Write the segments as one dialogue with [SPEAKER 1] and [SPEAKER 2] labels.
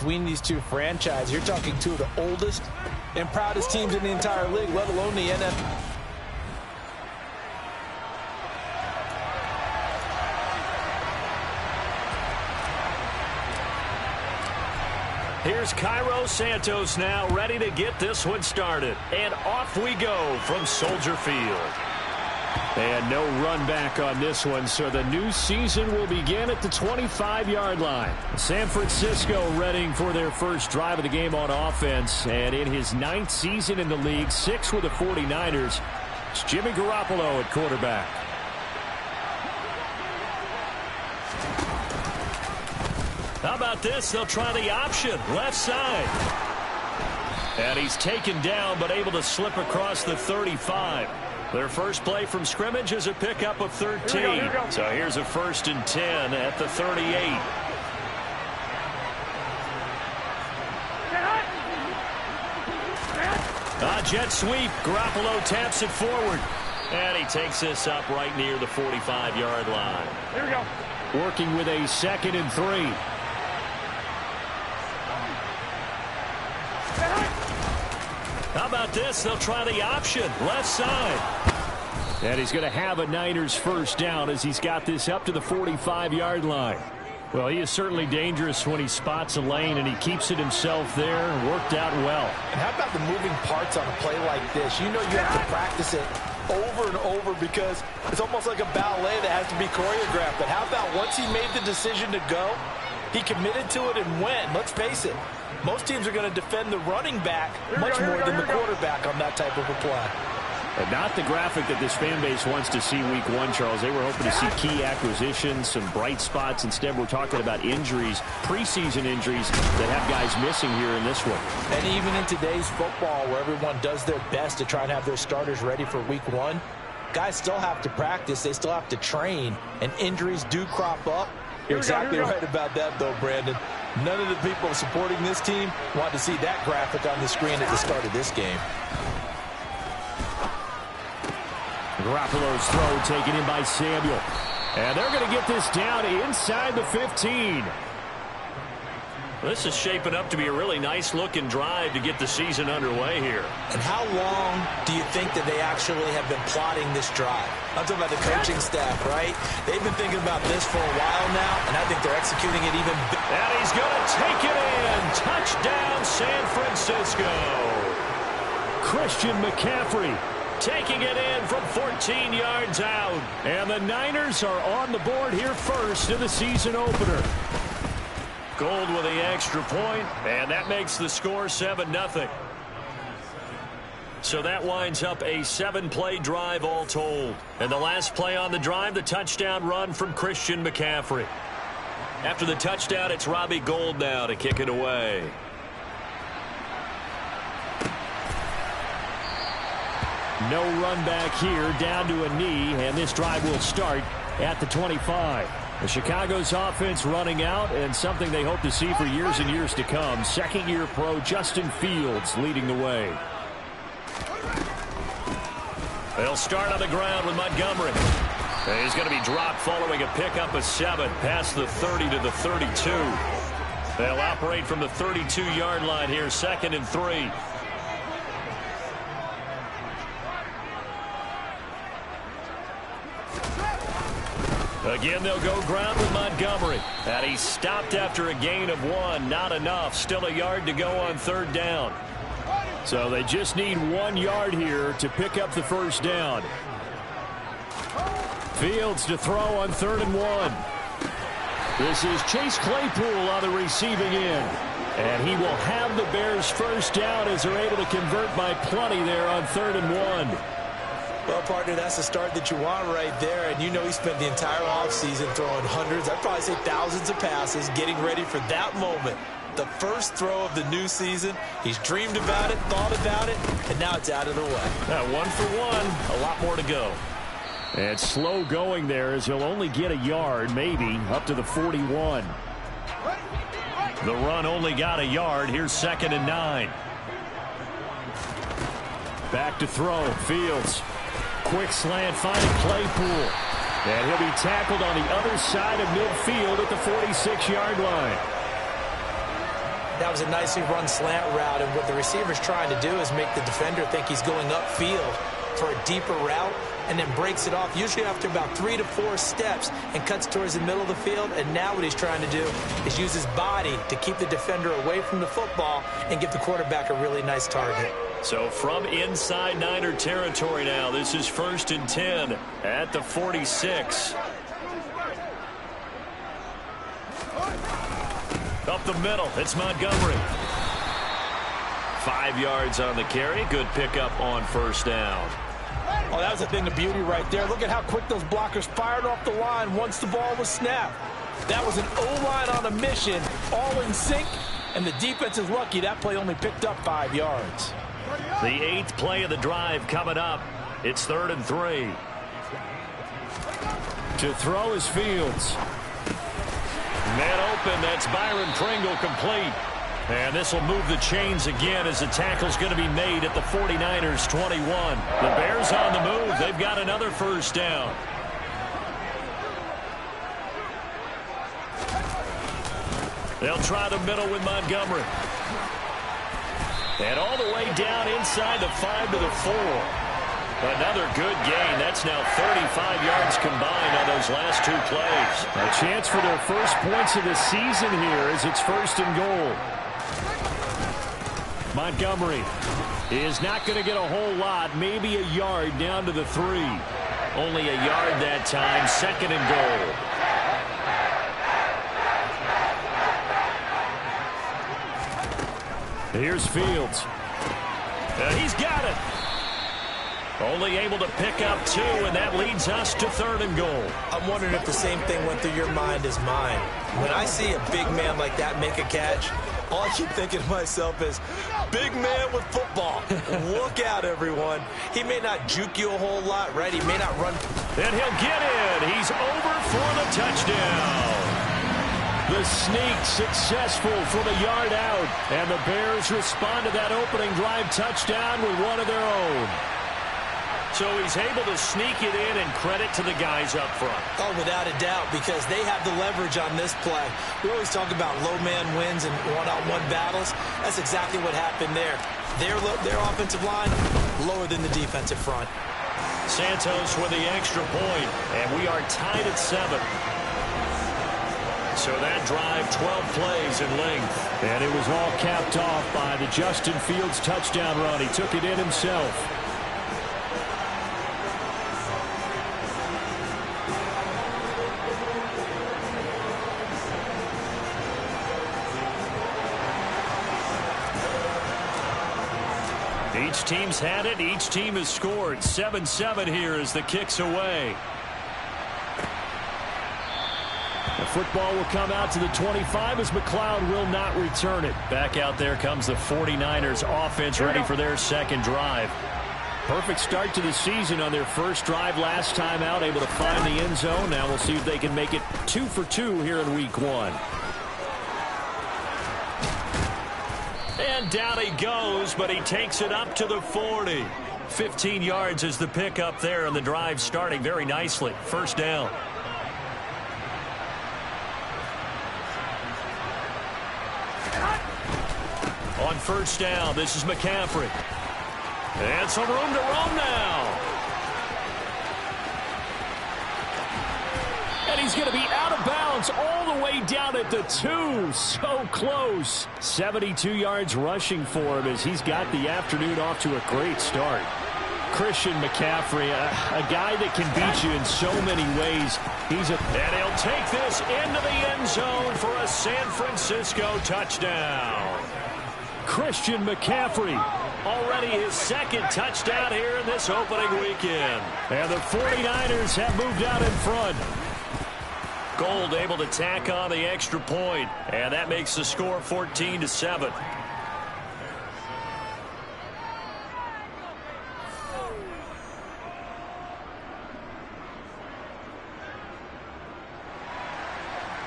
[SPEAKER 1] between these two franchises. You're talking two of the oldest and proudest teams in the entire league, let alone the NFL.
[SPEAKER 2] Here's Cairo Santos now, ready to get this one started. And off we go from Soldier Field. And no run back on this one, so the new season will begin at the 25-yard line. San Francisco readying for their first drive of the game on offense. And in his 9th season in the league, 6 with the 49ers, it's Jimmy Garoppolo at quarterback. How about this? They'll try the option. Left side. And he's taken down, but able to slip across the 35. Their first play from scrimmage is a pickup of 13. Here we go. So here's a 1st and 10 at the 38. Jet sweep. Garoppolo taps it forward. And he takes this up right near the 45-yard line. Here we go. Working with a 2nd and 3. How about this? They'll try the option. Left side. And he's going to have a Niners first down as he's got this up to the 45-yard line. Well, he is certainly dangerous when he spots a lane, and he keeps it himself there. Worked out well.
[SPEAKER 1] And how about the moving parts on a play like this? You know you have to practice it over and over because it's almost like a ballet that has to be choreographed. But how about once he made the decision to go, he committed to it and went. Let's face it. Most teams are going to defend the running back much more than the quarterback on that type of a play.
[SPEAKER 2] And not the graphic that this fan base wants to see week 1, Charles. They were hoping to see key acquisitions, some bright spots. Instead, we're talking about injuries, preseason injuries that have guys missing here in this one.
[SPEAKER 1] And even in today's football where everyone does their best to try and have their starters ready for week 1, guys still have to practice. They still have to train, and injuries do crop up. You're exactly right about that, though, Brandon. None of the people supporting this team want to see that graphic on the screen at the start of this game.
[SPEAKER 2] Garoppolo's throw taken in by Samuel. And they're going to get this down inside the 15. This is shaping up to be a really nice-looking drive to get the season underway here.
[SPEAKER 1] And how long do you think that they actually have been plotting this drive? I'm talking about the coaching staff, right? They've been thinking about this for a while now, and I think they're executing it even better.
[SPEAKER 2] And he's going to take it in. Touchdown, San Francisco. Christian McCaffrey taking it in from 14 yards out. And the Niners are on the board here first in the season opener. Gold with the extra point, and that makes the score 7-0. So that winds up a 7-play drive all told. And the last play on the drive, the touchdown run from Christian McCaffrey. After the touchdown, it's Robbie Gould now to kick it away. No run back here, down to a knee, and this drive will start at the 25. The Chicago's offense running out, and something they hope to see for years and years to come. Second-year pro Justin Fields leading the way. They'll start on the ground with Montgomery. And he's going to be dropped following a pickup of 7 past the 30 to the 32. They'll operate from the 32-yard line here, 2nd and 3. Again, they'll go ground with Montgomery. And he's stopped after a gain of 1. Not enough. Still a yard to go on 3rd down. So they just need 1 yard here to pick up the first down. Fields to throw on 3rd and 1. This is Chase Claypool on the receiving end. And he will have the Bears first down as they're able to convert by plenty there on 3rd and 1.
[SPEAKER 1] Well, partner, that's the start that you want right there. And you know he spent the entire offseason throwing hundreds, I'd probably say thousands of passes, getting ready for that moment. The first throw of the new season. He's dreamed about it, thought about it, and now it's out of the way.
[SPEAKER 2] 1 for 1. A lot more to go. And slow going there as he'll only get a yard, maybe, up to the 41. The run only got a yard. Here's 2nd and 9. Back to throw. Fields. Quick slant, finding Claypool. And he'll be tackled on the other side of midfield at the 46-yard line.
[SPEAKER 1] That was a nicely run slant route, and what the receiver's trying to do is make the defender think he's going upfield for a deeper route, and then breaks it off, usually after about 3 to 4 steps, and cuts towards the middle of the field. And now what he's trying to do is use his body to keep the defender away from the football and give the quarterback a really nice target.
[SPEAKER 2] So from inside Niner territory now, this is 1st and 10 at the 46. Up the middle, it's Montgomery. 5 yards on the carry. Good pickup on 1st down.
[SPEAKER 1] Oh, that was a thing of beauty right there. Look at how quick those blockers fired off the line once the ball was snapped. That was an O-line on a mission, all in sync, and the defense is lucky that play only picked up 5 yards.
[SPEAKER 2] The 8th play of the drive coming up. It's 3rd and 3. To throw is Fields. Man open, that's Byron Pringle complete. And this will move the chains again as the tackle's going to be made at the 49ers 21. The Bears on the move. They've got another 1st down. They'll try the middle with Montgomery. And all the way down inside the 5 to the 4. Another good gain. That's now 35 yards combined on those last 2 plays.
[SPEAKER 3] A chance for their first points of the season here as it's 1st and goal. Montgomery is not going to get a whole lot, maybe a yard down to the 3.
[SPEAKER 2] Only a yard that time, 2nd and goal.
[SPEAKER 3] Here's Fields.
[SPEAKER 2] He's got it. Only able to pick up 2, and that leads us to 3rd and goal.
[SPEAKER 1] I'm wondering if the same thing went through your mind as mine. When I see a big man like that make a catch, all I keep thinking to myself is, big man with football. Look out, everyone. He may not juke you a whole lot, right? He may not run.
[SPEAKER 2] And he'll get in. He's over for the touchdown.
[SPEAKER 3] The sneak successful from a yard out. And the Bears respond to that opening drive touchdown with one of their own.
[SPEAKER 2] So he's able to sneak it in, and credit to the guys up front.
[SPEAKER 1] Oh, without a doubt, because they have the leverage on this play. We always talk about low man wins and one-on-one battles. That's exactly what happened there. Their offensive line lower than the defensive front.
[SPEAKER 2] Santos with the extra point, and we are tied at 7. So that drive, 12 plays in length.
[SPEAKER 3] And it was all capped off by the Justin Fields touchdown run. He took it in himself.
[SPEAKER 2] Each team's had it. Each team has scored. 7-7 here as the kick's away.
[SPEAKER 3] The football will come out to the 25 as McLeod will not return it.
[SPEAKER 2] Back out there comes the 49ers offense, ready for their 2nd drive.
[SPEAKER 3] Perfect start to the season on their first drive last time out, able to find the end zone. Now we'll see if they can make it 2 for 2 here in week 1.
[SPEAKER 2] And down he goes, but he takes it up to the 40. 15 yards is the pickup there, and the drive starting very nicely. 1st down. On 1st down, this is McCaffrey. And some room to roam now.
[SPEAKER 3] And he's going to be out of bounds all the way down at the 2. So close. 72 yards rushing for him as he's got the afternoon off to a great start. Christian McCaffrey, a guy that can beat you in so many ways.
[SPEAKER 2] And he'll take this into the end zone for a San Francisco touchdown.
[SPEAKER 3] Christian McCaffrey.
[SPEAKER 2] Already his 2nd touchdown here in this opening weekend.
[SPEAKER 3] And the 49ers have moved out in front.
[SPEAKER 2] Gold able to tack on the extra point, and that makes the score 14-7.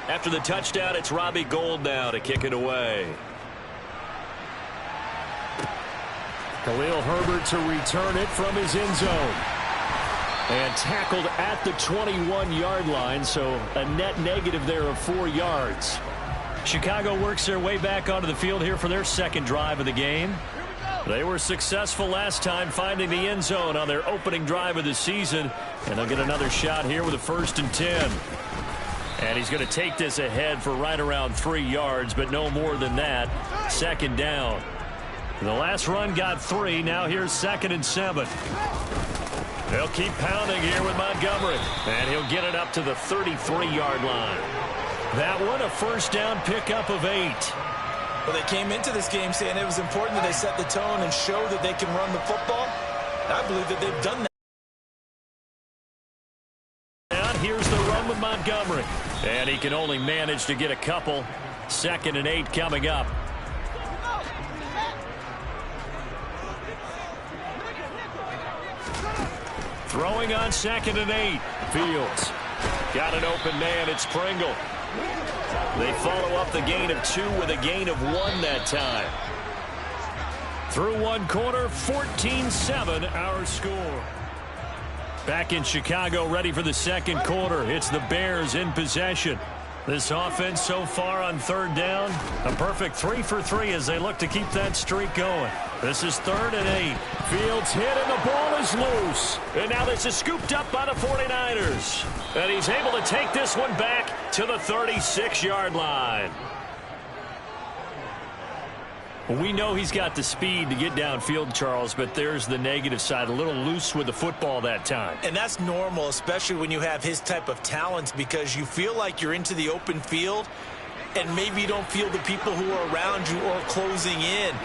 [SPEAKER 2] After the touchdown, it's Robbie Gould now to kick it away.
[SPEAKER 3] Khalil Herbert to return it from his end zone. And tackled at the 21-yard line, so a net negative there of 4 yards.
[SPEAKER 2] Chicago works their way back onto the field here for their second drive of the game. They were successful last time finding the end zone on their opening drive of the season. And they'll get another shot here with a 1st and 10. And he's going to take this ahead for right around 3 yards, but no more than that. 2nd down. The last run got 3. Now here's 2nd and 7. They'll keep pounding here with Montgomery. And he'll get it up to the 33-yard line. That one a 1st down pickup of 8.
[SPEAKER 1] Well, they came into this game saying it was important that they set the tone and show that they can run the football. I believe that they've done that.
[SPEAKER 2] And here's the run with Montgomery. And he can only manage to get a couple. 2nd and 8 coming up. Throwing on 2nd and 8. Fields. Got an open man. It's Pringle. They follow up the gain of 2 with a gain of 1 that time. Through one quarter, 14-7 our score. Back in Chicago, ready for the second quarter. It's the Bears in possession. This offense so far on 3rd down, a perfect 3 for 3 as they look to keep that streak going. This is 3rd and 8. Fields hit and the ball is loose. And now this is scooped up by the 49ers. And he's able to take this one back to the 36-yard line. We know he's got the speed to get downfield, Charles, but there's the negative side. A little loose with the football that time.
[SPEAKER 1] And that's normal, especially when you have his type of talents, because you feel like you're into the open field and maybe you don't feel the people who are around you or closing in.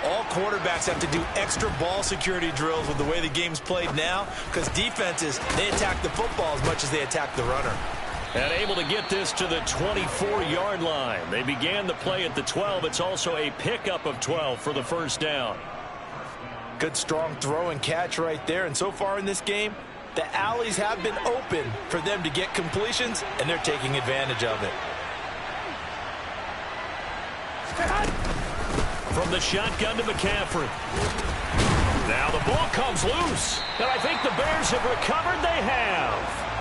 [SPEAKER 1] All quarterbacks have to do extra ball security drills with the way the game's played now, because defenses, they attack the football as much as they attack the runner.
[SPEAKER 2] And able to get this to the 24-yard line. They began the play at the 12. It's also a pickup of 12 for the 1st down.
[SPEAKER 1] Good strong throw and catch right there. And so far in this game, the alleys have been open for them to get completions, and they're taking advantage of it.
[SPEAKER 2] From the shotgun to McCaffrey. Now the ball comes loose. And I think the Bears have recovered. They have.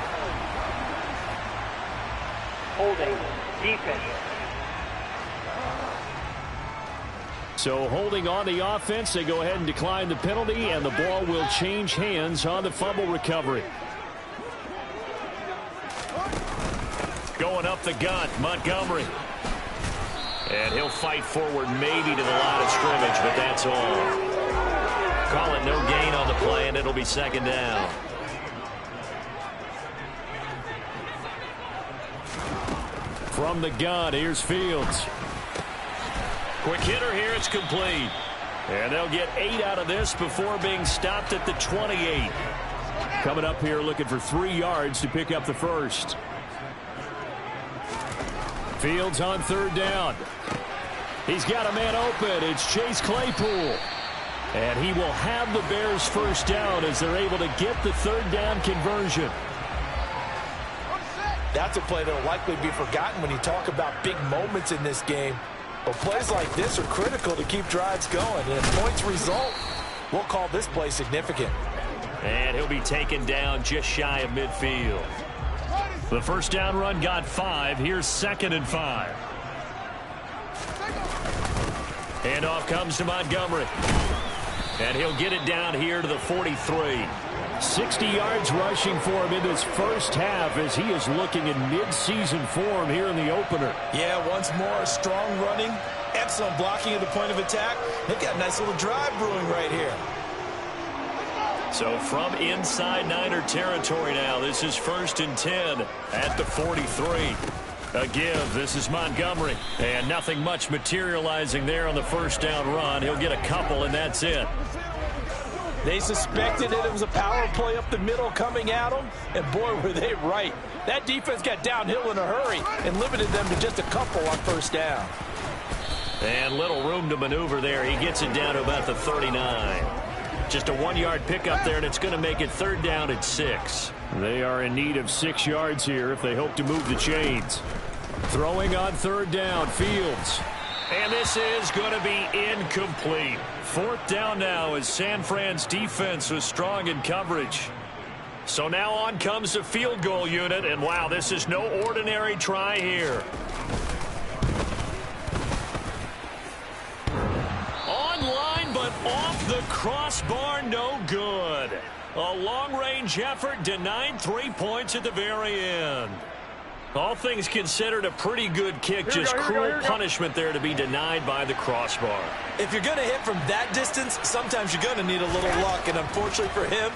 [SPEAKER 4] Holding defense.
[SPEAKER 3] So holding on the offense, they go ahead and decline the penalty, and the ball will change hands on the fumble recovery.
[SPEAKER 2] Going up the gut, Montgomery. And he'll fight forward maybe to the line of scrimmage, but that's all. Call it no gain on the play, and it'll be 2nd down.
[SPEAKER 3] From the gun, here's Fields.
[SPEAKER 2] Quick hitter here, it's complete. And they'll get 8 out of this before being stopped at the 28.
[SPEAKER 3] Coming up here looking for 3 yards to pick up the 1st. Fields on 3rd down. He's got a man open. It's Chase Claypool. And he will have the Bears 1st down as they're able to get the 3rd down conversion.
[SPEAKER 1] That's a play that will likely be forgotten when you talk about big moments in this game. But plays like this are critical to keep drives going. And if points result, we'll call this play significant.
[SPEAKER 2] And he'll be taken down just shy of midfield. The 1st down run got 5. Here's 2nd and 5. Handoff comes to Montgomery. And he'll get it down here to the 43.
[SPEAKER 3] 60 yards rushing for him in this first half as he is looking in mid-season form here in the opener.
[SPEAKER 1] Yeah, once more, strong running, excellent blocking at the point of attack. They've got a nice little drive brewing right here.
[SPEAKER 2] So from inside Niner territory now, this is 1st and 10 at the 43. A give. This is Montgomery. And nothing much materializing there on the 1st down run. He'll get a couple, and that's it.
[SPEAKER 1] They suspected it was a power play up the middle coming at them, and boy, were they right. That defense got downhill in a hurry and limited them to just a couple on 1st down.
[SPEAKER 2] And little room to maneuver there. He gets it down to about the 39. Just a 1-yard pickup there, and it's going to make it 3rd down at 6.
[SPEAKER 3] They are in need of 6 yards here if they hope to move the chains. Throwing on 3rd down, Fields.
[SPEAKER 2] And this is going to be incomplete. 4th down now as San Fran's defense was strong in coverage. So now on comes the field goal unit, and wow, this is no ordinary try here. crossbar, no good. A long-range effort denied 3 points at the very end. All things considered, a pretty good kick. Just cruel punishment there to be denied by the crossbar.
[SPEAKER 1] If you're going to hit from that distance, sometimes you're going to need a little luck. And unfortunately for him,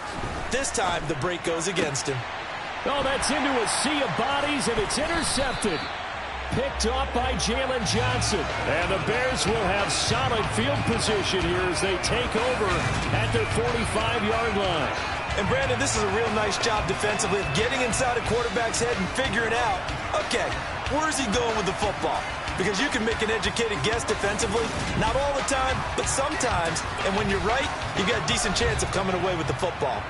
[SPEAKER 1] this time the break goes against him.
[SPEAKER 3] Oh, that's into a sea of bodies, and it's intercepted. Picked off by Jalen Johnson. And the Bears will have solid field position here as they take over at their 45-yard line.
[SPEAKER 1] And, Brandon, this is a real nice job defensively of getting inside a quarterback's head and figuring out, okay, where's he going with the football? Because you can make an educated guess defensively, not all the time, but sometimes. And when you're right, you've got a decent chance of coming away with the football.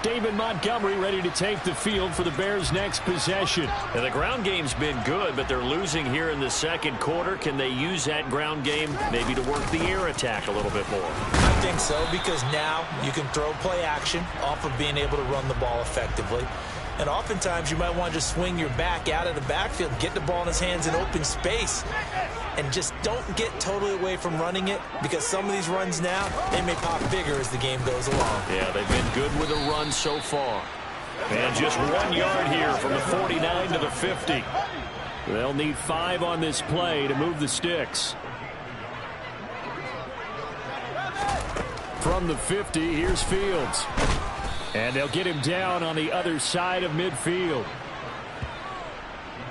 [SPEAKER 3] David Montgomery ready to take the field for the Bears' next possession.
[SPEAKER 2] And the ground game's been good, but they're losing here in the second quarter. Can they use that ground game maybe to work the air attack a little bit more?
[SPEAKER 1] I think so, because now you can throw play action off of being able to run the ball effectively. And oftentimes you might want to just swing your back out of the backfield, get the ball in his hands in open space, and just don't get totally away from running it, because some of these runs now, they may pop bigger as the game goes along.
[SPEAKER 2] Yeah, they've been good with a run so far. And just 1 yard here from the 49 to the 50.
[SPEAKER 3] They'll need 5 on this play to move the sticks. From the 50, here's Fields. And they'll get him down on the other side of midfield.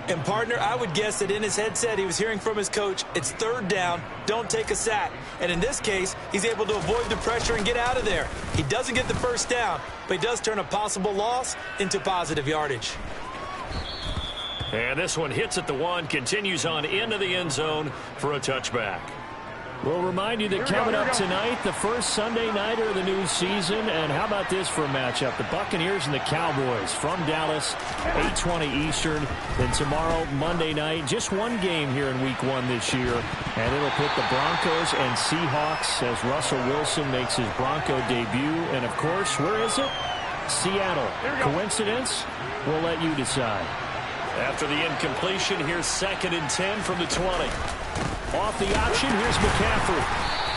[SPEAKER 1] And, partner, I would guess that in his headset he was hearing from his coach, it's third down, don't take a sack. And in this case, he's able to avoid the pressure and get out of there. He doesn't get the first down, but he does turn a possible loss into positive yardage.
[SPEAKER 2] And this one hits at the 1, continues on into the end zone for a touchback.
[SPEAKER 3] We'll remind you that coming up tonight, the first Sunday nighter of the new season. And how about this for a matchup? The Buccaneers and the Cowboys from Dallas, 8:20 Eastern. Then tomorrow, Monday night, just one game here in Week 1 this year. And it'll put the Broncos and Seahawks as Russell Wilson makes his Bronco debut. And, of course, where is it? Seattle. Coincidence? We'll let you decide.
[SPEAKER 2] After the incompletion, here's 2nd and 10 from the 20.
[SPEAKER 3] Off the option, here's McCaffrey.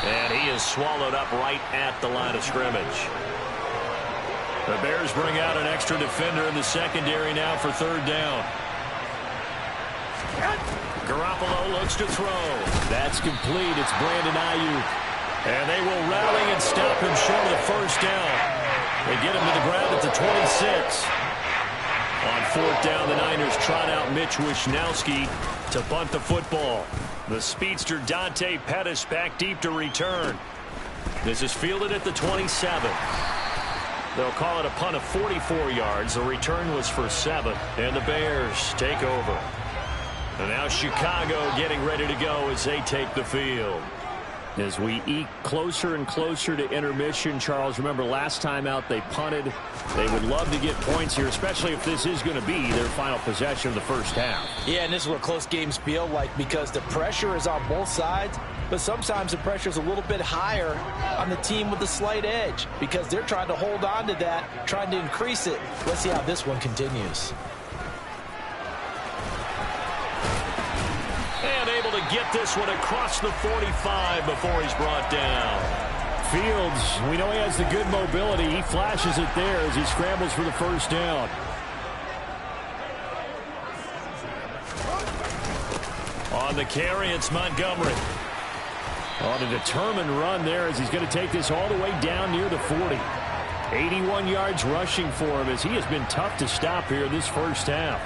[SPEAKER 2] And he is swallowed up right at the line of scrimmage. The Bears bring out an extra defender in the secondary now for 3rd down. Garoppolo looks to throw.
[SPEAKER 3] That's complete. It's Brandon Ayuk.
[SPEAKER 2] And they will rally and stop him short of the first down. They get him to the ground at the 26. On 4th down, the Niners trot out Mitch Wishnowsky to punt the football. The speedster Dante Pettis back deep to return. This is fielded at the 27. They'll call it a punt of 44 yards. The return was for 7. And the Bears take over. And now Chicago getting ready to go as they take the field.
[SPEAKER 3] As we eke closer and closer to intermission, Charles, remember last time out they punted. They would love to get points here, especially if this is going to be their final possession of the first half.
[SPEAKER 1] Yeah, and this is what close games feel like, because the pressure is on both sides, but sometimes the pressure is a little bit higher on the team with the slight edge, because they're trying to hold on to that, trying to increase it. Let's see how this one continues.
[SPEAKER 2] And able to get this one across the 45 before he's brought down.
[SPEAKER 3] Fields, we know he has the good mobility. He flashes it there as he scrambles for the first down.
[SPEAKER 2] On the carry, it's Montgomery.
[SPEAKER 3] On a determined run there as he's going to take this all the way down near the 40. 81 yards rushing for him as he has been tough to stop here this first half.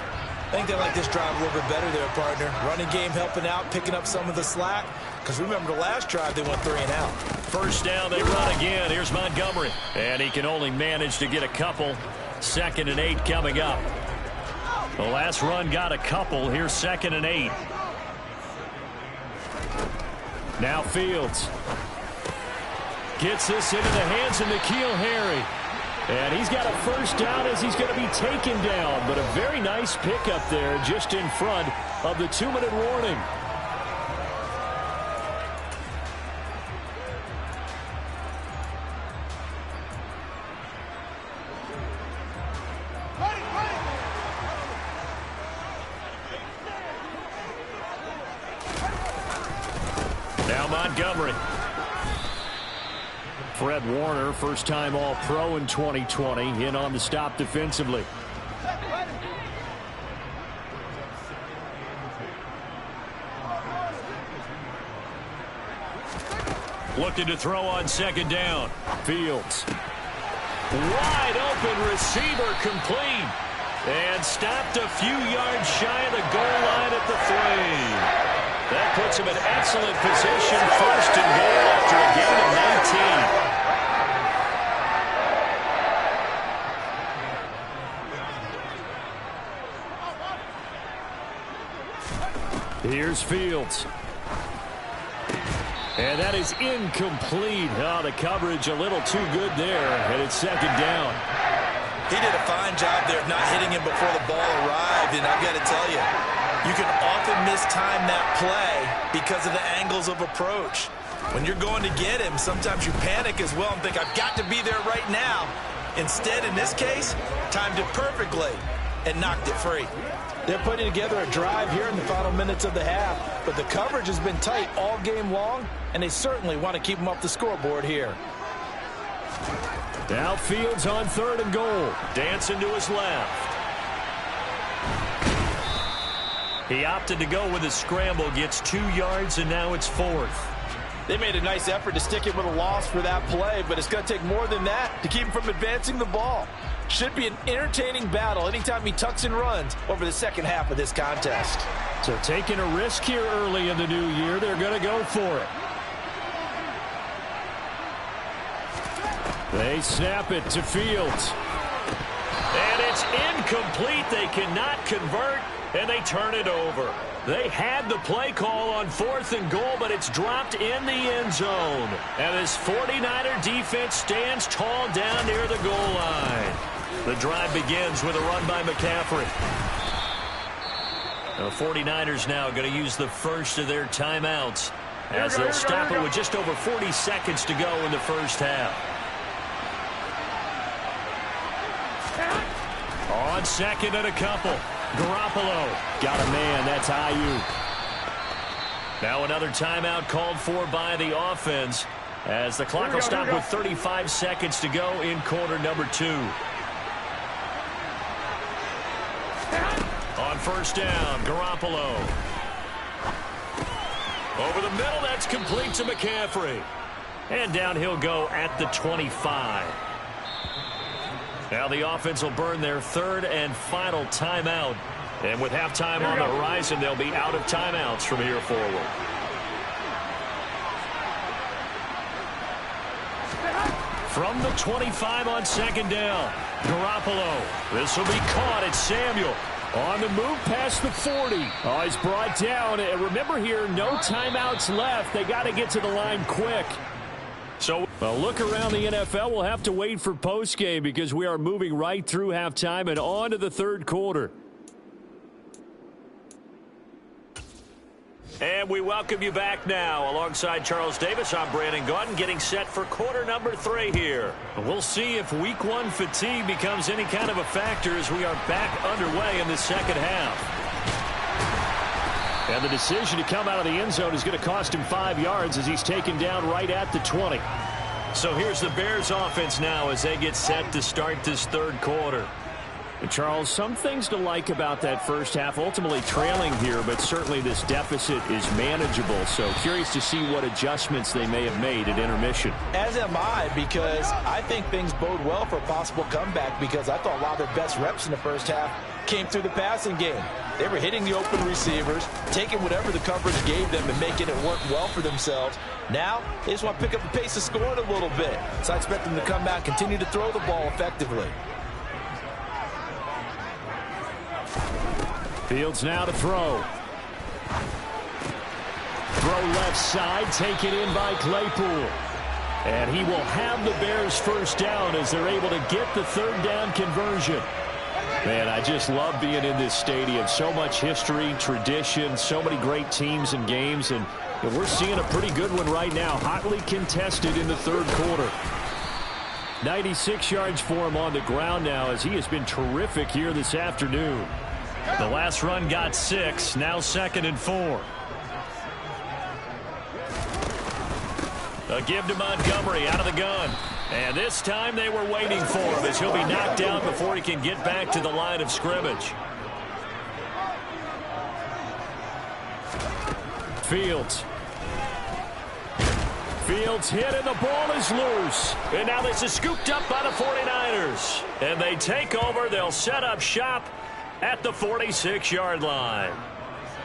[SPEAKER 1] I think they like this drive a little bit better there, partner. Running game helping out, picking up some of the slack. Because remember the last drive, they went 3 and out.
[SPEAKER 2] First down, they run again. Here's Montgomery. And he can only manage to get a couple. 2nd and 8 coming up. The last run got a couple. Here's 2nd and 8.
[SPEAKER 3] Now Fields gets this into the hands of N'Keal Harry. And he's got a first down as he's going to be taken down. But a very nice pickup there just in front of the 2-minute warning.
[SPEAKER 2] Now Montgomery.
[SPEAKER 3] Fred Warner, first-time All-Pro in 2020, in on the stop defensively.
[SPEAKER 2] Looking to throw on second down. Fields. Wide open receiver, complete. And stopped a few yards shy of the goal line at the 3. That puts him in excellent position, first and goal after a gain of 19.
[SPEAKER 3] Here's Fields. And that is incomplete. Oh, the coverage a little too good there, and it's second down.
[SPEAKER 1] He did a fine job there of not hitting him before the ball arrived, and I've got to tell you, you can often mistime that play because of the angles of approach. When you're going to get him, sometimes you panic as well and think, I've got to be there right now. Instead, in this case, timed it perfectly and knocked it free. They're putting together a drive here in the final minutes of the half, but the coverage has been tight all game long, and they certainly want to keep them off the scoreboard here.
[SPEAKER 3] Now Fields on third and goal.
[SPEAKER 2] Dancing to his left. He opted to go with a scramble, gets 2 yards, and now it's 4th.
[SPEAKER 1] They made a nice effort to stick it with a loss for that play, but it's going to take more than that to keep him from advancing the ball. Should be an entertaining battle anytime he tucks and runs over the second half of this contest.
[SPEAKER 3] So taking a risk here early in the new year, they're going to go for it. They snap it to Fields.
[SPEAKER 2] And it's incomplete. They cannot convert, and they turn it over. They had the play call on 4th and goal, but it's dropped in the end zone. And this 49er defense stands tall down near the goal line. The drive begins with a run by McCaffrey. The 49ers now going to use the first of their timeouts as they'll stop it with just over 40 seconds to go in the first half. On second and a couple. Garoppolo got a man. That's Ayuk. Now another timeout called for by the offense as the clock will stop with 35 seconds to go in quarter number 2. On first down, Garoppolo. Over the middle, that's complete to McCaffrey. And down he'll go at the 25. Now the offense will burn their third and final timeout. And with halftime on the horizon, they'll be out of timeouts from here forward. From the 25 on second down, Garoppolo. This will be caught. It's Samuel.
[SPEAKER 3] On the move past the 40. Oh, he's brought down. And remember here, no timeouts left. They got to get to the line quick. So a look around the NFL. We'll have to wait for postgame because we are moving right through halftime and on to the third quarter.
[SPEAKER 2] And we welcome you back now. Alongside Charles Davis, I'm Brandon Gaudin, getting set for quarter number 3 here. We'll see if week 1 fatigue becomes any kind of a factor as we are back underway in the second half.
[SPEAKER 3] And the decision to come out of the end zone is going to cost him 5 yards as he's taken down right at the 20.
[SPEAKER 2] So here's the Bears offense now as they get set to start this third quarter.
[SPEAKER 3] And Charles, some things to like about that first half. Ultimately trailing here, but certainly this deficit is manageable. So curious to see what adjustments they may have made at intermission.
[SPEAKER 1] As am I, because I think things bode well for a possible comeback, because I thought a lot of their best reps in the first half came through the passing game. They were hitting the open receivers, taking whatever the coverage gave them and making it work well for themselves. Now, they just want to pick up the pace of scoring a little bit. So I expect them to come back and continue to throw the ball effectively.
[SPEAKER 3] Fields now to throw. Throw left side, taken in by Claypool. And he will have the Bears first down as they're able to get the third down conversion. Man, I just love being in this stadium. So much history, tradition, so many great teams and games. And we're seeing a pretty good one right now, hotly contested in the third quarter. 96 yards for him on the ground now as he has been terrific here this afternoon.
[SPEAKER 2] The last run got 6, now 2nd and 4. A give to Montgomery out of the gun. And this time they were waiting for him as he'll be knocked out before he can get back to the line of scrimmage.
[SPEAKER 3] Fields hit and the ball is loose.
[SPEAKER 2] And now this is scooped up by the 49ers. And they take over. They'll set up shop at the 46-yard line.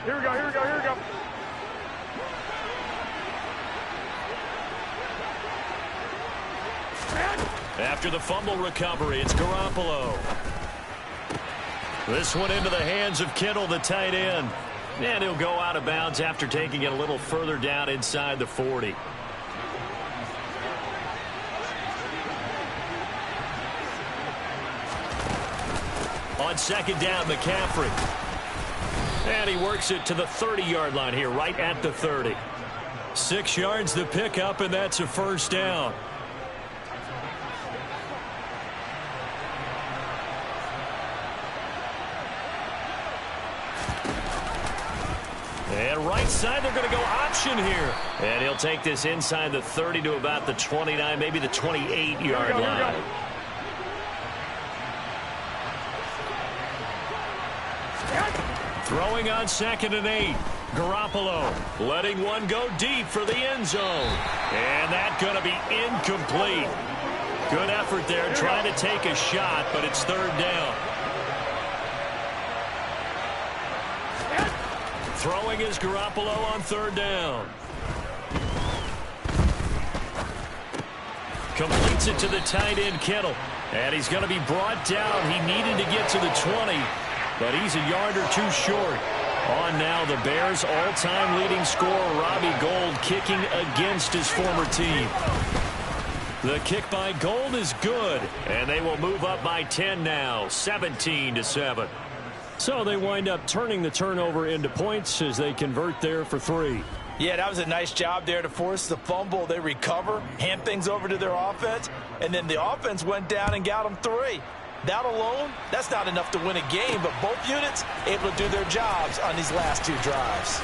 [SPEAKER 4] Here we go.
[SPEAKER 2] After the fumble recovery, it's Garoppolo. This one into the hands of Kittle, the tight end. And he'll go out of bounds after taking it a little further down inside the 40. On second down, McCaffrey. And he works it to the 30-yard line here, right at the 30. 6 yards the pickup, and that's a first down. And right side, they're going to go option here. And he'll take this inside the 30 to about the 29, maybe the 28-yard line. Throwing on 2nd and 8. Garoppolo letting one go deep for the end zone. And that's going to be incomplete. Good effort there trying to take a shot, but it's 3rd down. Throwing is Garoppolo on 3rd down. Completes it to the tight end, Kittle. And he's going to be brought down. He needed to get to the 20, but he's a yard or two short. On now, the Bears' all-time leading scorer, Robbie Gould, kicking against his former team. The kick by Gould is good, and they will move up by 10 now, 17-7.
[SPEAKER 3] So they wind up turning the turnover into points as they convert there for 3.
[SPEAKER 1] Yeah, that was a nice job there to force the fumble. They recover, hand things over to their offense, and then the offense went down and got them 3. That alone, that's not enough to win a game, but both units able to do their jobs on these last 2 drives.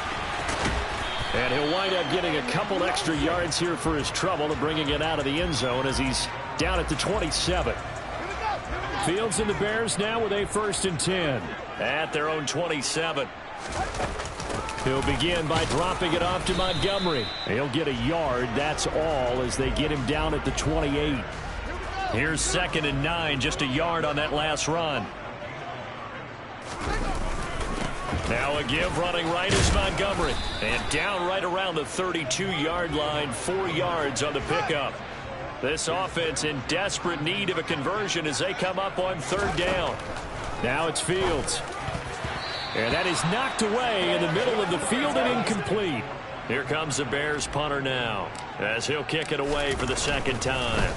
[SPEAKER 3] And he'll wind up getting a couple extra yards here for his trouble to bringing it out of the end zone as he's down at the 27. Fields and the Bears now with a 1st and 10.
[SPEAKER 2] At their own 27.
[SPEAKER 3] He'll begin by dropping it off to Montgomery. He'll get a yard, that's all, as they get him down at the 28.
[SPEAKER 2] Here's 2nd and 9, just a yard on that last run. Now a give running right is Montgomery. And down right around the 32-yard line, 4 yards on the pickup. This offense in desperate need of a conversion as they come up on 3rd down.
[SPEAKER 3] Now it's Fields. And that is knocked away in the middle of the field and incomplete.
[SPEAKER 2] Here comes the Bears punter now as he'll kick it away for the 2nd time.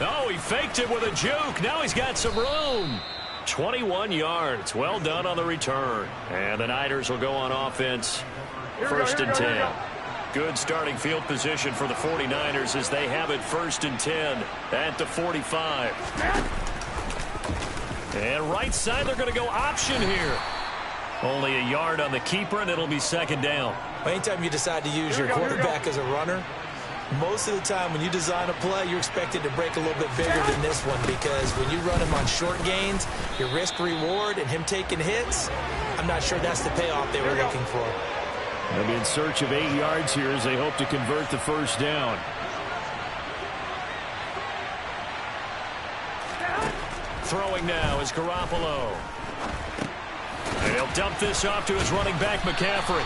[SPEAKER 2] Oh, he faked it with a juke. Now he's got some room. 21 yards. Well done on the return. And the Niners will go on offense. 1st and 10. Good starting field position for the 49ers as they have it 1st and 10 at the 45. And right side, they're going to go option here. Only a yard on the keeper, and it'll be 2nd down.
[SPEAKER 1] Anytime you decide to use your quarterback as a runner, most of the time when you design a play, you're expected to break a little bit bigger than this one, because when you run him on short gains, your risk-reward and him taking hits, I'm not sure that's the payoff they were looking for.
[SPEAKER 3] They'll be in search of 8 yards here as they hope to convert the 1st down.
[SPEAKER 2] Throwing now is Garoppolo. And he'll dump this off to his running back, McCaffrey.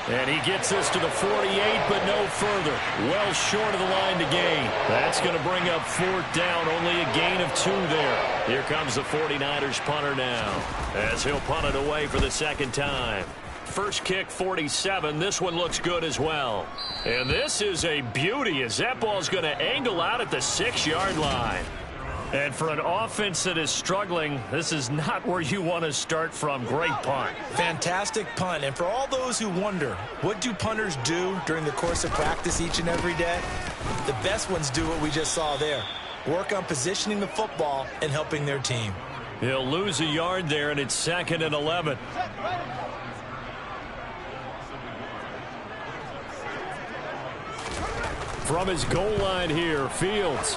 [SPEAKER 3] And he gets this to the 48, but no further. Well short of the line to gain. That's going to bring up 4th down, only a gain of 2 there. Here comes the 49ers punter now, as he'll punt it away for the 2nd time. First kick, 47. This one looks good as well. And this is a beauty, as that ball's going to angle out at the 6-yard line. And for an offense that is struggling, this is not where you want to start from. Great punt.
[SPEAKER 1] Fantastic punt. And for all those who wonder, what do punters do during the course of practice each and every day? The best ones do what we just saw there. Work on positioning the football and helping their team.
[SPEAKER 3] He'll lose a yard there, and it's 2nd and 11. From his goal line here, Fields.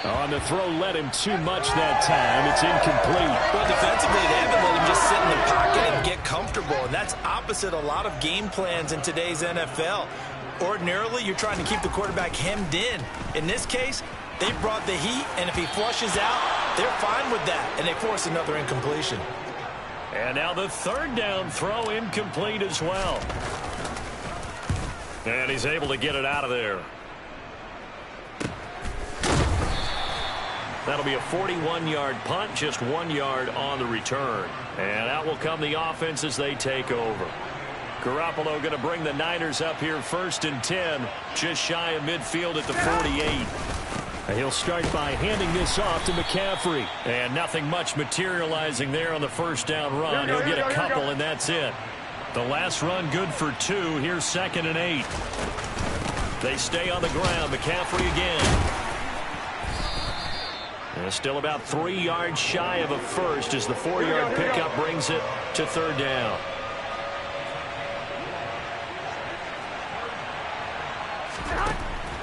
[SPEAKER 3] On the throw, led him too much that time. It's incomplete.
[SPEAKER 1] Well, defensively, they haven't let him just sit in the pocket and get comfortable, and that's opposite a lot of game plans in today's NFL. Ordinarily, you're trying to keep the quarterback hemmed in. In this case, they brought the heat, and if he flushes out, they're fine with that, and they force another incompletion.
[SPEAKER 3] And now the 3rd down throw, incomplete as well. And he's able to get it out of there. That'll be a 41-yard punt, just 1 yard on the return. And out will come the offense as they take over. Garoppolo going to bring the Niners up here 1st and 10, just shy of midfield at the 48. He'll start by handing this off to McCaffrey. And nothing much materializing there on the 1st down run. He'll get a couple, and that's it. The last run good for 2. Here's 2nd and 8. They stay on the ground. McCaffrey again. And still about 3 yards shy of a first as the 4-yard pickup brings it to 3rd down.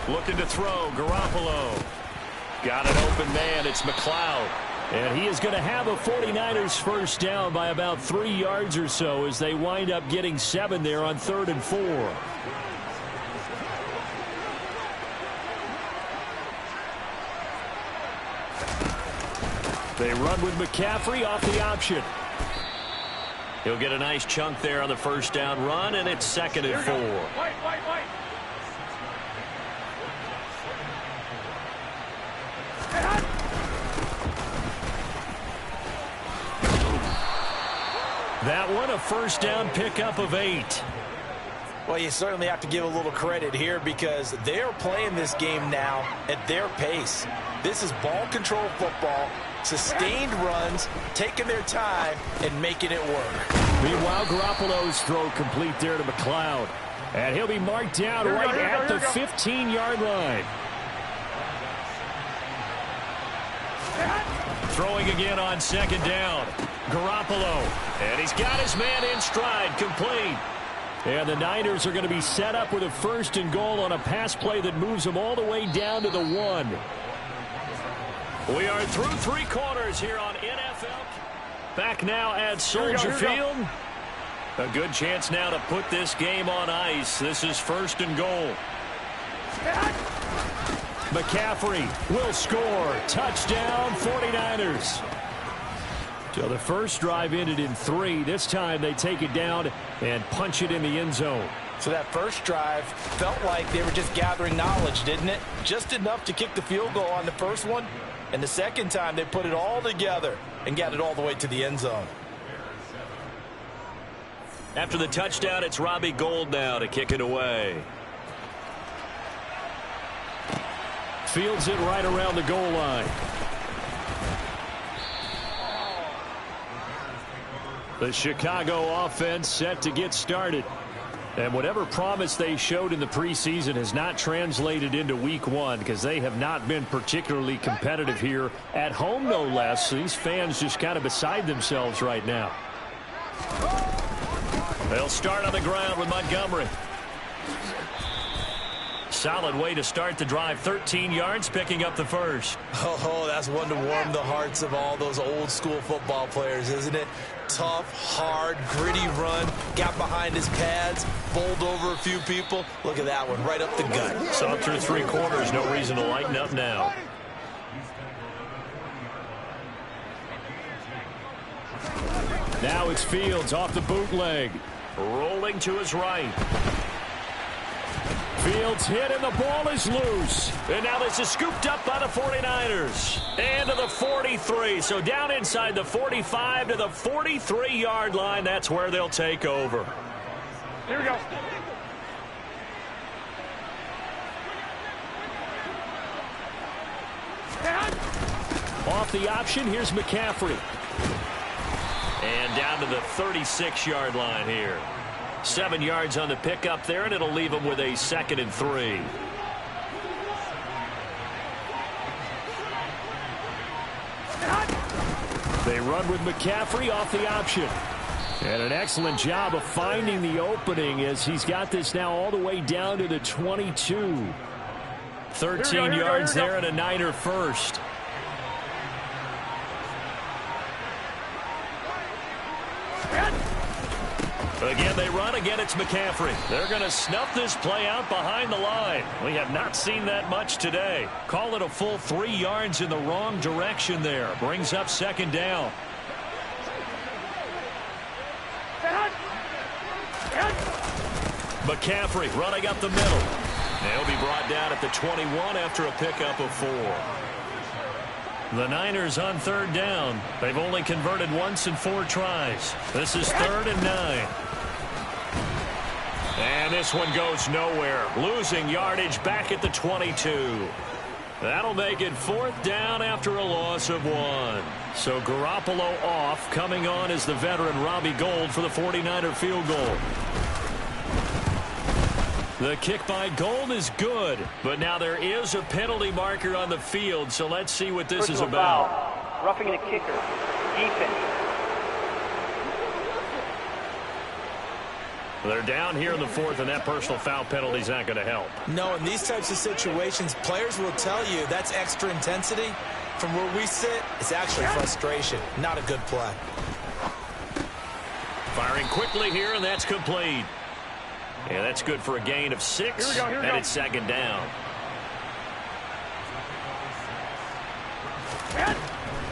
[SPEAKER 3] Looking to throw, Garoppolo. Got an open man, it's McLeod. And he is going to have a 49ers 1st down by about 3 yards or so as they wind up getting 7 there on 3rd and 4. They run with McCaffrey off the option. He'll get a nice chunk there on the 1st down run, and it's 2nd and 4. That one, a 1st down pickup of 8.
[SPEAKER 1] Well, you certainly have to give a little credit here because they're playing this game now at their pace. This is ball control football, sustained runs, taking their time, and making it work.
[SPEAKER 3] Meanwhile, Garoppolo's throw complete there to McLeod. And he'll be marked down right at the 15-yard line. Throwing again on 2nd down. Garoppolo. And he's got his man in stride, complete. And the Niners are going to be set up with a 1st and goal on a pass play that moves them all the way down to the 1. We are through 3 quarters here on NFL. Back now at Soldier Field. A good chance now to put this game on ice. This is 1st and goal. McCaffrey will score. Touchdown, 49ers. So the first drive ended in 3. This time they take it down and punch it in the end zone.
[SPEAKER 1] So that first drive felt like they were just gathering knowledge, didn't it? Just enough to kick the field goal on the first one. And the second time they put it all together and got it all the way to the end zone.
[SPEAKER 2] After the touchdown, it's Robbie Gould now to kick it away.
[SPEAKER 3] Fields it right around the goal line. The Chicago offense set to get started. And whatever promise they showed in the preseason has not translated into week 1 because they have not been particularly competitive here at home, no less. So these fans just kind of beside themselves right now. They'll start on the ground with Montgomery. Solid way to start the drive. 13 yards, picking up the first.
[SPEAKER 1] Oh, that's one to warm the hearts of all those old school football players, isn't it? Tough, hard, gritty run. Got behind his pads, bowled over a few people. Look at that one, right up the gut.
[SPEAKER 2] So through 3 quarters, no reason to lighten up now.
[SPEAKER 3] Now it's Fields off the bootleg.
[SPEAKER 2] rolling to his right.
[SPEAKER 3] Fields hit and the ball is loose.
[SPEAKER 2] And now this is scooped up by the 49ers. And to the 43. So down inside the 45 to the 43-yard line. That's where they'll take over.
[SPEAKER 4] Here we go.
[SPEAKER 3] Off the option, here's McCaffrey.
[SPEAKER 2] And down to the 36-yard line here. 7 yards on the pickup there, and it'll leave them with a 2nd and 3.
[SPEAKER 3] They run with McCaffrey off the option. And an excellent job of finding the opening as he's got this now all the way down to the 22.
[SPEAKER 2] 13 yards there and a Niner first. Again, they run. Again, it's McCaffrey. They're going to snuff this play out behind the line. We have not seen that much today. Call it a full 3 yards in the wrong direction there. Brings up 2nd down. McCaffrey running up the middle. He'll be brought down at the 21 after a pickup of 4. The Niners on 3rd down. They've only converted once in 4 tries. This is 3rd and 9. And this one goes nowhere. Losing yardage back at the 22. That'll make it 4th down after a loss of 1. So Garoppolo off. Coming on is the veteran Robbie Gould for the 49er field goal. The kick by Gould is good, but now there is a penalty marker on the field, so let's see what this is about.
[SPEAKER 4] Foul. Roughing the kicker. Defense.
[SPEAKER 2] They're down here in the 4th, and that personal foul penalty is not going to help.
[SPEAKER 1] No, in these types of situations, players will tell you that's extra intensity. From where we sit, it's actually frustration. Not a good play.
[SPEAKER 2] Firing quickly here, and that's complete. Yeah, that's good for a gain of 6, and it's 2nd down.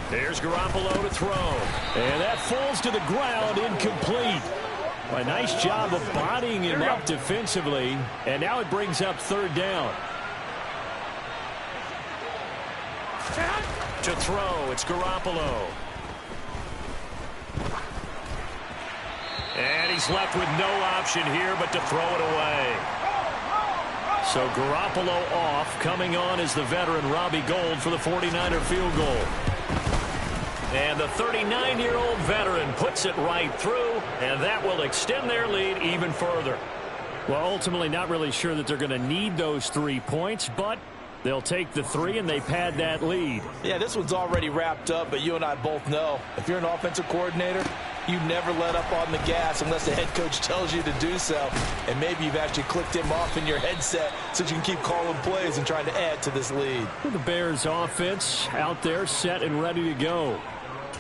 [SPEAKER 2] Here's Garoppolo to throw.
[SPEAKER 3] And that falls to the ground, incomplete. A nice job of bodying him up defensively, and now it brings up 3rd down.
[SPEAKER 2] To throw, it's Garoppolo. And he's left with no option here but to throw it away. So Garoppolo off. Coming on is the veteran Robbie Gould for the 49er field goal. And the 39-year-old veteran puts it right through, and that will extend their lead even further.
[SPEAKER 3] Well, ultimately not really sure that they're going to need those 3 points, but they'll take the 3 and they pad that lead.
[SPEAKER 1] Yeah, this one's already wrapped up, but you and I both know if you're an offensive coordinator, you never let up on the gas unless the head coach tells you to do so. And maybe you've actually clicked him off in your headset so you can keep calling plays and trying to add to this lead.
[SPEAKER 3] The Bears offense out there set and ready to go.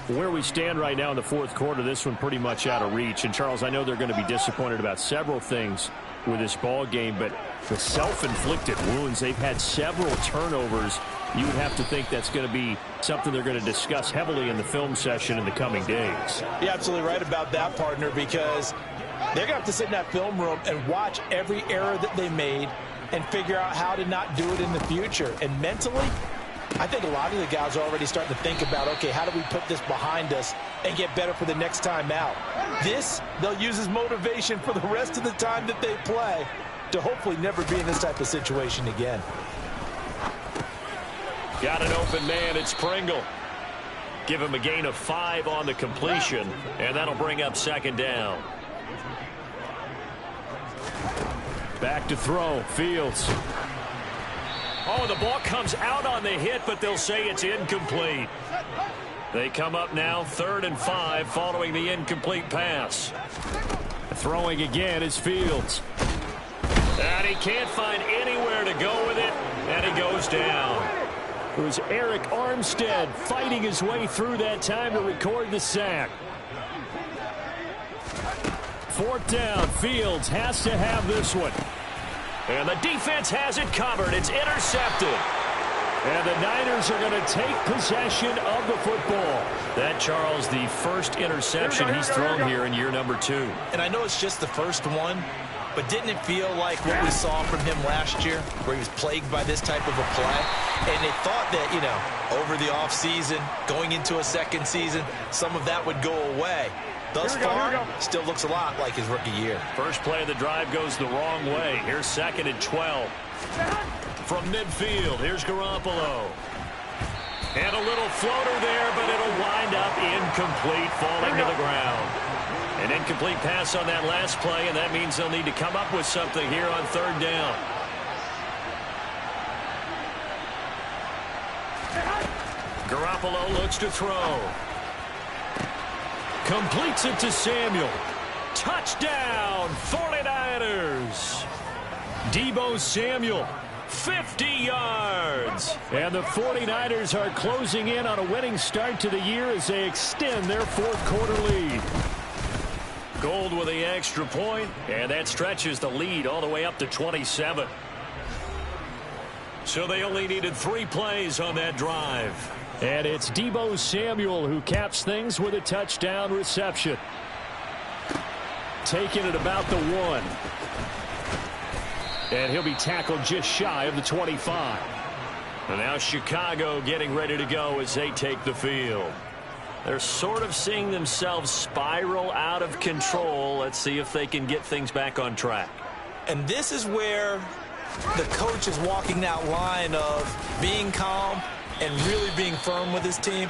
[SPEAKER 3] Where we stand right now in the 4th quarter, this one pretty much out of reach. And, Charles, I know they're going to be disappointed about several things with this ball game, but the self-inflicted wounds, they've had several turnovers. You would have to think that's going to be something they're going to discuss heavily in the film session in the coming days.
[SPEAKER 1] You're absolutely right about that, partner, because they're going to have to sit in that film room and watch every error that they made and figure out how to not do it in the future. And mentally, I think a lot of the guys are already starting to think about, okay, how do we put this behind us and get better for the next time out? This, they'll use as motivation for the rest of the time that they play to hopefully never be in this type of situation again.
[SPEAKER 2] Got an open man, it's Pringle. Give him a gain of 5 on the completion, and that'll bring up 2nd down.
[SPEAKER 3] Back to throw, Fields.
[SPEAKER 2] Oh, the ball comes out on the hit, but they'll say it's incomplete. They come up now 3rd and 5 following the incomplete pass.
[SPEAKER 3] Throwing again is Fields.
[SPEAKER 2] And he can't find anywhere to go with it, and he goes down.
[SPEAKER 3] It was Eric Armstead fighting his way through that time to record the sack. 4th down, Fields has to have this one.
[SPEAKER 2] And the defense has it covered. It's intercepted.
[SPEAKER 3] And the Niners are going to take possession of the football.
[SPEAKER 2] That, Charles, the first interception he's thrown here in year number 2.
[SPEAKER 1] And I know it's just the first one, but didn't it feel like what we saw from him last year, where he was plagued by this type of a play? And they thought that, you know, over the offseason, going into a second season, some of that would go away. Thus far, still looks a lot like his rookie year.
[SPEAKER 2] First play of the drive goes the wrong way. Here's 2nd and 12. From midfield, here's Garoppolo. And a little floater there, but it'll wind up incomplete, falling to the ground. An incomplete pass on that last play, and that means they'll need to come up with something here on 3rd down. Garoppolo looks to throw. Completes it to Samuel. Touchdown, 49ers. Deebo Samuel, 50 yards.
[SPEAKER 3] And the 49ers are closing in on a winning start to the year as they extend their 4th quarter lead.
[SPEAKER 2] Gold with the extra point, and that stretches the lead all the way up to 27. So they only needed 3 plays on that drive.
[SPEAKER 3] And it's Deebo Samuel who caps things with a touchdown reception. Taking it about the 1. And he'll be tackled just shy of the 25.
[SPEAKER 2] And now Chicago getting ready to go as they take the field. They're sort of seeing themselves spiral out of control. Let's see if they can get things back on track.
[SPEAKER 1] And this is where the coach is walking that line of being calm and really being firm with his team.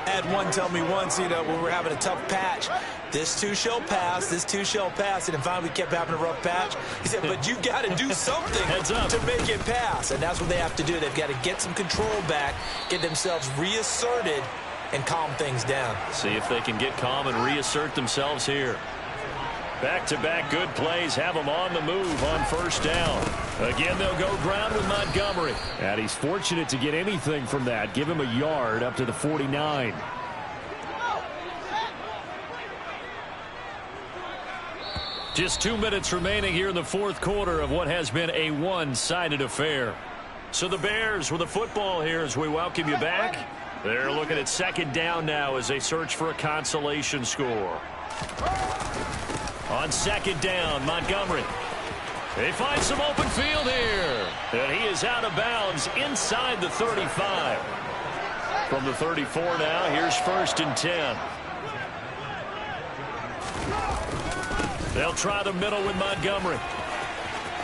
[SPEAKER 1] I had one tell me once, you know, when we were having a tough patch, this too shall pass, this too shall pass. And then finally we kept having a rough patch. He said, but you got to do something to make it pass. And that's what they have to do. They've got to get some control back, get themselves reasserted, and calm things down.
[SPEAKER 2] See if they can get calm and reassert themselves here. Back-to-back good plays have them on the move on 1st down. Again, they'll go ground with Montgomery.
[SPEAKER 3] And he's fortunate to get anything from that. Give him a yard up to the 49.
[SPEAKER 2] Just 2 minutes remaining here in the 4th quarter of what has been a one-sided affair. So the Bears with the football here as we welcome you back. They're looking at 2nd down now as they search for a consolation score. On 2nd down, Montgomery. They find some open field here. And he is out of bounds inside the 35. From the 34 now, here's 1st and 10. They'll try the middle with Montgomery.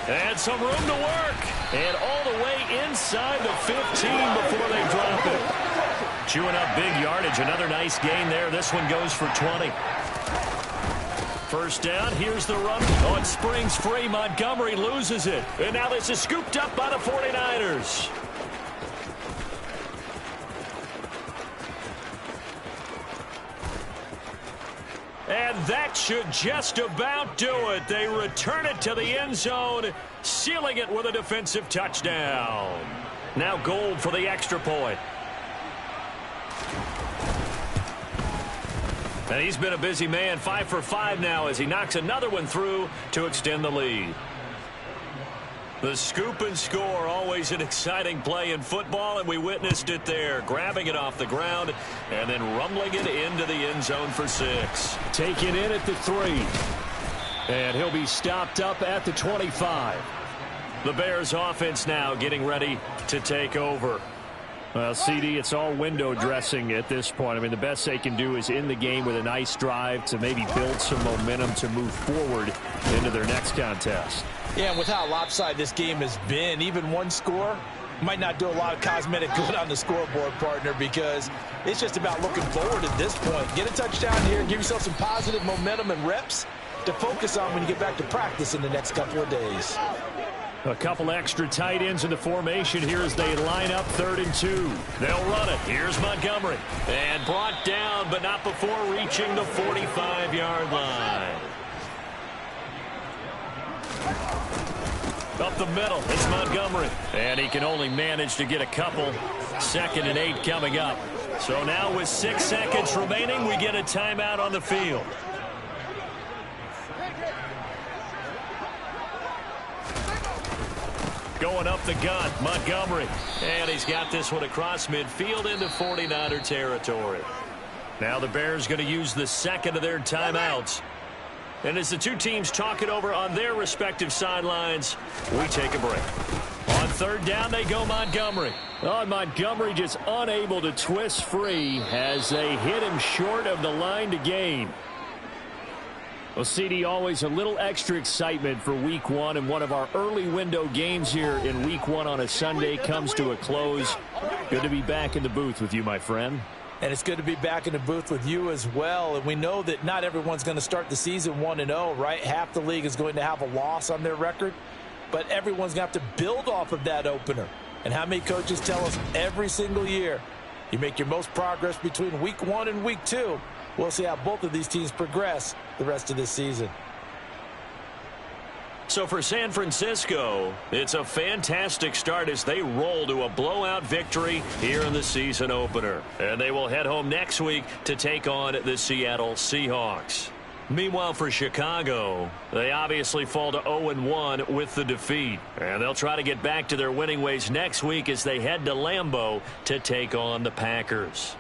[SPEAKER 2] And some room to work. And all the way inside the 15 before they drop it. Chewing up big yardage. Another nice gain there. This one goes for 20. 1st down. Here's the run. Oh, it springs free. Montgomery loses it. And now this is scooped up by the 49ers. And that should just about do it. They return it to the end zone, sealing it with a defensive touchdown. Now Gold for the extra point. And he's been a busy man, 5 for 5 now as he knocks another one through to extend the lead. The scoop and score, always an exciting play in football, and we witnessed it there. Grabbing it off the ground and then rumbling it into the end zone for 6.
[SPEAKER 3] Taken in at the 3. And he'll be stopped up at the 25.
[SPEAKER 2] The Bears offense now getting ready to take over.
[SPEAKER 3] Well, CD, it's all window dressing at this point. I mean, the best they can do is end the game with a nice drive to maybe build some momentum to move forward into their next contest.
[SPEAKER 1] Yeah, and with how lopsided this game has been, even one score might not do a lot of cosmetic good on the scoreboard, partner, because it's just about looking forward at this point. Get a touchdown here, give yourself some positive momentum and reps to focus on when you get back to practice in the next couple of days.
[SPEAKER 3] A couple extra tight ends in the formation here as they line up 3rd and 2.
[SPEAKER 2] They'll run it. Here's Montgomery. And brought down, but not before reaching the 45-yard line. Up the middle, it's Montgomery. And he can only manage to get a couple. 2nd and 8 coming up. So now with 6 seconds remaining, we get a timeout on the field. Going up the gut, Montgomery. And he's got this one across midfield into 49er territory. Now the Bears going to use the second of their timeouts. And as the two teams talk it over on their respective sidelines, we take a break. On third down, they go Montgomery.
[SPEAKER 3] Oh, Montgomery just unable to twist free as they hit him short of the line to gain. Well, CD, always a little extra excitement for Week 1, and one of our early window games here in Week 1 on a Sunday comes to a close. Good to be back in the booth with you, my friend.
[SPEAKER 1] And it's good to be back in the booth with you as well. And we know that not everyone's going to start the season 1-0, right? Half the league is going to have a loss on their record. But everyone's going to have to build off of that opener. And how many coaches tell us every single year, you make your most progress between Week 1 and Week 2. We'll see how both of these teams progress the rest of this season.
[SPEAKER 2] So for San Francisco, it's a fantastic start as they roll to a blowout victory here in the season opener. And they will head home next week to take on the Seattle Seahawks. Meanwhile, for Chicago, they obviously fall to 0-1 with the defeat. And they'll try to get back to their winning ways next week as they head to Lambeau to take on the Packers.